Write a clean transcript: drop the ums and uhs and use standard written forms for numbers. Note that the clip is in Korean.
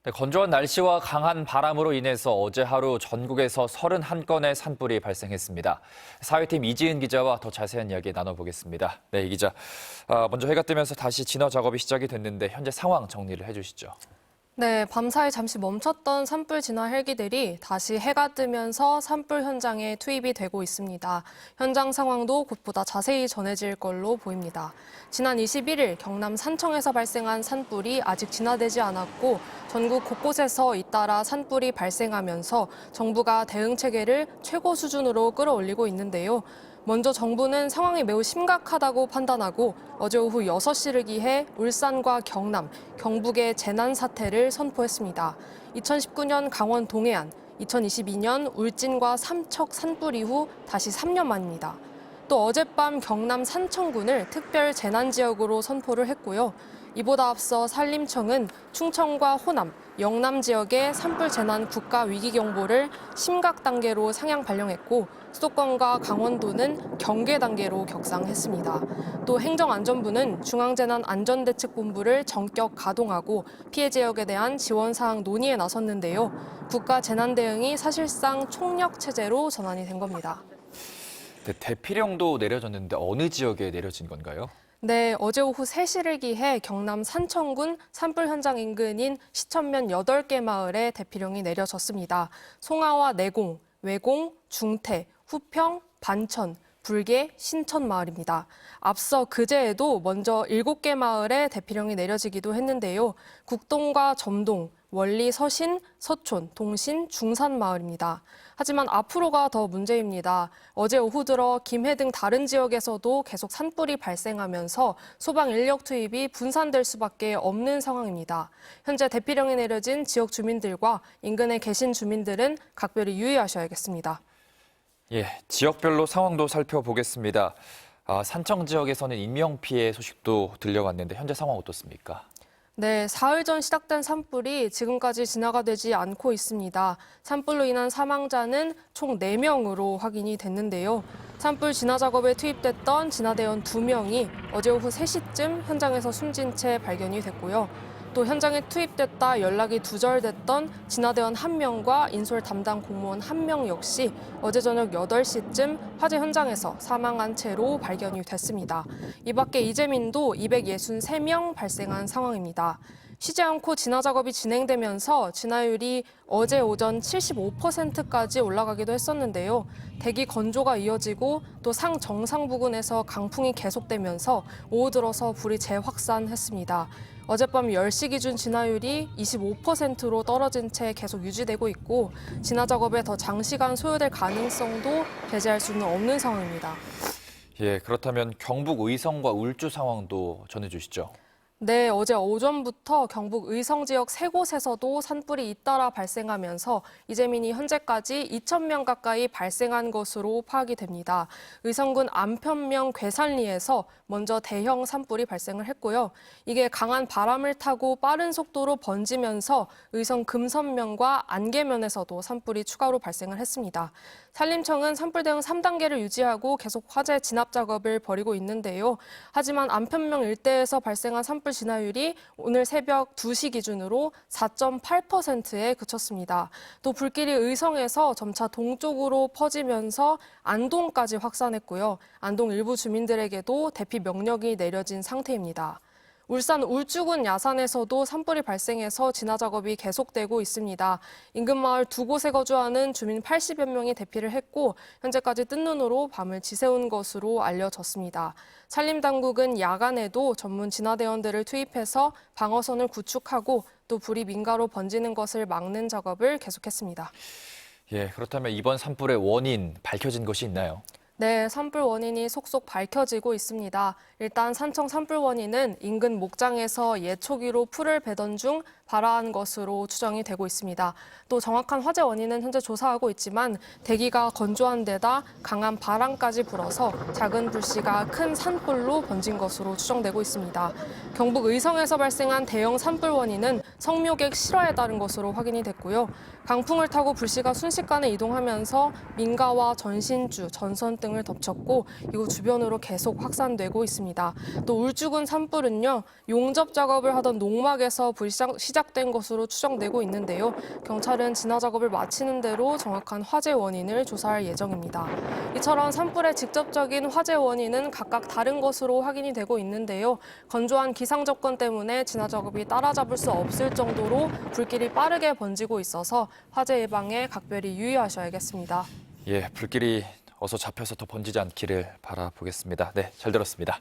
네, 건조한 날씨와 강한 바람으로 인해서 어제 하루 전국에서 31건의 산불이 발생했습니다. 사회팀 이지은 기자와 더 자세한 이야기 나눠보겠습니다. 네, 이 기자. 먼저 해가 뜨면서 다시 진화 작업이 시작이 됐는데 현재 상황 정리를 해주시죠. 네, 밤사이 잠시 멈췄던 산불 진화 헬기들이 다시 해가 뜨면서 산불 현장에 투입이 되고 있습니다. 현장 상황도 곧보다 자세히 전해질 걸로 보입니다. 지난 21일 경남 산청에서 발생한 산불이 아직 진화되지 않았고 전국 곳곳에서 잇따라 산불이 발생하면서 정부가 대응 체계를 최고 수준으로 끌어올리고 있는데요. 먼저 정부는 상황이 매우 심각하다고 판단하고 어제 오후 6시를 기해 울산과 경남, 경북의 재난 사태를 선포했습니다. 2019년 강원 동해안, 2022년 울진과 삼척 산불 이후 다시 3년 만입니다. 또 어젯밤 경남 산청군을 특별 재난 지역으로 선포를 했고요. 이보다 앞서 산림청은 충청과 호남, 영남 지역의 산불 재난 국가 위기 경보를 심각 단계로 상향 발령했고 수도권과 강원도는 경계 단계로 격상했습니다. 또 행정안전부는 중앙재난안전대책본부를 전격 가동하고 피해 지역에 대한 지원 사항 논의에 나섰는데요. 국가 재난 대응이 사실상 총력 체제로 전환이 된 겁니다. 네, 대피령도 내려졌는데 어느 지역에 내려진 건가요? 네, 어제 오후 3시를 기해 경남 산청군 산불 현장 인근인 시천면 8개 마을에 대피령이 내려졌습니다. 송하와 내공, 외공, 중태, 후평, 반천, 불계, 신천 마을입니다. 앞서 그제에도 먼저 7개 마을에 대피령이 내려지기도 했는데요. 국동과 점동, 원리 서신, 서촌, 동신, 중산 마을입니다. 하지만 앞으로가 더 문제입니다. 어제 오후 들어 김해 등 다른 지역에서도 계속 산불이 발생하면서 소방 인력 투입이 분산될 수밖에 없는 상황입니다. 현재 대피령이 내려진 지역 주민들과 인근에 계신 주민들은 각별히 유의하셔야겠습니다. 예, 지역별로 상황도 살펴보겠습니다. 산청 지역에서는 인명피해 소식도 들려왔는데 현재 상황 어떻습니까? 네, 사흘 전 시작된 산불이 지금까지 진화가 되지 않고 있습니다. 산불로 인한 사망자는 총 4명으로 확인이 됐는데요. 산불 진화 작업에 투입됐던 진화대원 2명이 어제 오후 3시쯤 현장에서 숨진 채 발견이 됐고요. 또 현장에 투입됐다 연락이 두절됐던 진화대원 1명과 인솔 담당 공무원 1명 역시 어제 저녁 8시쯤 화재 현장에서 사망한 채로 발견이 됐습니다. 이 밖에 이재민도 263명 발생한 상황입니다. 쉬지 않고 진화 작업이 진행되면서 진화율이 어제 오전 75%까지 올라가기도 했었는데요. 대기 건조가 이어지고 또 상정상 부근에서 강풍이 계속되면서 오후 들어서 불이 재확산했습니다. 어젯밤 10시 기준 진화율이 25%로 떨어진 채 계속 유지되고 있고 진화 작업에 더 장시간 소요될 가능성도 배제할 수는 없는 상황입니다. 예, 그렇다면 경북 의성과 울주 상황도 전해주시죠. 네, 어제 오전부터 경북 의성 지역 3곳에서도 산불이 잇따라 발생하면서 이재민이 현재까지 2,000명 가까이 발생한 것으로 파악이 됩니다. 의성군 안편면 괴산리에서 먼저 대형 산불이 발생을 했고요. 이게 강한 바람을 타고 빠른 속도로 번지면서 의성 금선면과 안개면에서도 산불이 추가로 발생을 했습니다. 산림청은 산불 대응 3단계를 유지하고 계속 화재 진압 작업을 벌이고 있는데요. 하지만 안편면 일대에서 발생한 산불 진화율이 오늘 새벽 2시 기준으로 4.8%에 그쳤습니다. 또 불길이 의성에서 점차 동쪽으로 퍼지면서 안동까지 확산했고요. 안동 일부 주민들에게도 대피 명령이 내려진 상태입니다. 울산 울주군 야산에서도 산불이 발생해서 진화 작업이 계속되고 있습니다. 인근 마을 2곳에 거주하는 주민 80여 명이 대피를 했고 현재까지 뜬 눈으로 밤을 지새운 것으로 알려졌습니다. 산림당국은 야간에도 전문 진화대원들을 투입해서 방어선을 구축하고 또 불이 민가로 번지는 것을 막는 작업을 계속했습니다. 예, 그렇다면 이번 산불의 원인 밝혀진 것이 있나요? 네, 산불 원인이 속속 밝혀지고 있습니다. 일단 산청 산불 원인은 인근 목장에서 예초기로 풀을 베던 중 발화한 것으로 추정이 되고 있습니다. 또 정확한 화재 원인은 현재 조사하고 있지만 대기가 건조한 데다 강한 바람까지 불어서 작은 불씨가 큰 산불로 번진 것으로 추정되고 있습니다. 경북 의성에서 발생한 대형 산불 원인은 성묘객 실화에 따른 것으로 확인이 됐고요. 강풍을 타고 불씨가 순식간에 이동하면서 민가와 전신주, 전선 등 등을 덮쳤고 이후 주변으로 계속 확산되고 있습니다. 또 울주군 산불은요, 용접 작업을 하던 농막에서 불이 시작된 것으로 추정되고 있는데요. 경찰은 진화 작업을 마치는 대로 정확한 화재 원인을 조사할 예정입니다. 이처럼 산불의 직접적인 화재 원인은 각각 다른 것으로 확인이 되고 있는데요. 건조한 기상 조건 때문에 진화 작업이 따라잡을 수 없을 정도로 불길이 빠르게 번지고 있어서 화재 예방에 각별히 유의하셔야겠습니다. 예, 불길이 어서 잡혀서 더 번지지 않기를 바라보겠습니다. 네, 잘 들었습니다.